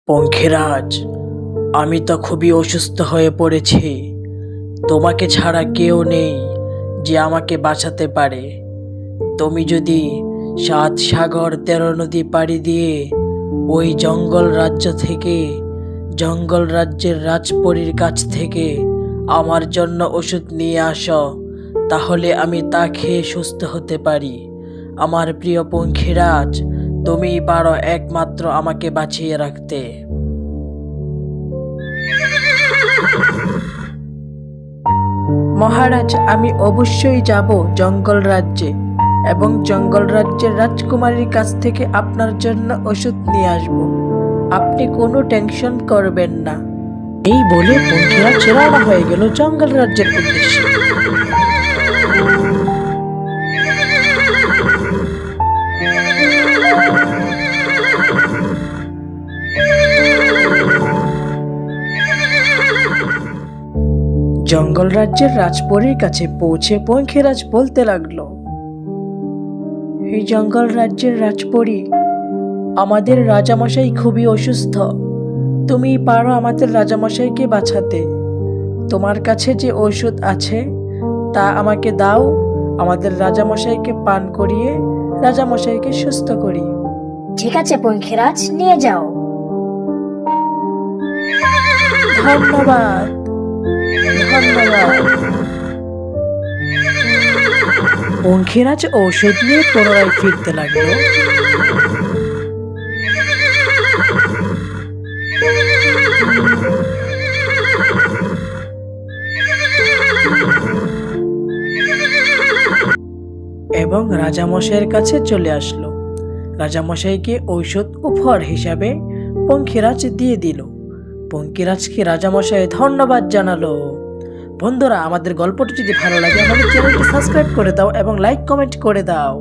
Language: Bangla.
পঙ্খিরাজ, আমি তো খুবই অসুস্থ হয়ে পড়েছি। তোমাকে ছাড়া কেউ নেই যে আমাকে বাঁচাতে পারে। তুমি যদি 7 সাগর 13 নদী পাড়ি দিয়ে ওই জঙ্গল রাজ্যের রাজপরীর কাছ থেকে আমার জন্য ওষুধ নিয়ে আসো, তাহলে আমি তা খেয়ে সুস্থ হতে পারি। আমার প্রিয় পঙ্খিরাজ, তুমিই পারো একমাত্র আমাকে বাঁচিয়ে রাখতে। মহারাজ, আমি অবশ্যই যাব জঙ্গল রাজ্যে এবং জঙ্গল রাজ্যের রাজকুমারীর কাছ থেকে আপনার জন্য ওষুধ নিয়ে আসব। আপনি কোনো টেনশন করবেন না। এই বলে পঙ্খিরাজ রওনা হয়ে গেল জঙ্গল রাজ্যের উদ্দেশ্যে। জঙ্গল রাজ্যের রাজপরীর কাছে পৌঁছে পঙ্খিরাজ বলতে লাগলো, এই জঙ্গল রাজ্যের রাজপরী, আমাদের রাজামশাই খুবই অসুস্থ। তুমি পারো আমাদের রাজামশাইকে বাঁচাতে। তোমার কাছে যে ঔষধ আছে তা আমাকে দাও, আমাদের রাজামশাইকে পান করিয়ে রাজামশাইকে সুস্থ করি। ঠিক আছে পঙ্খিরাজ, নিয়ে যাও। ধন্যবাদ, ধন্যবাদ। পঙ্খিরাজ ঔষধ নিয়ে পুনরায় ফিরতে লাগলো। এবং রাজামশাইয়ের কাছে চলে আসলো। রাজামশাইকে ঔষধ উপহার হিসাবে পঙ্খিরাজ দিয়ে দিল। পঙ্খিরাজকে রাজামশাই ধন্যবাদ জানালো। বন্ধুরা, আমাদের গল্পটি যদি ভালো লাগে আমাদের চ্যানেলটি সাবস্ক্রাইব করে দাও এবং লাইক কমেন্ট করে দাও।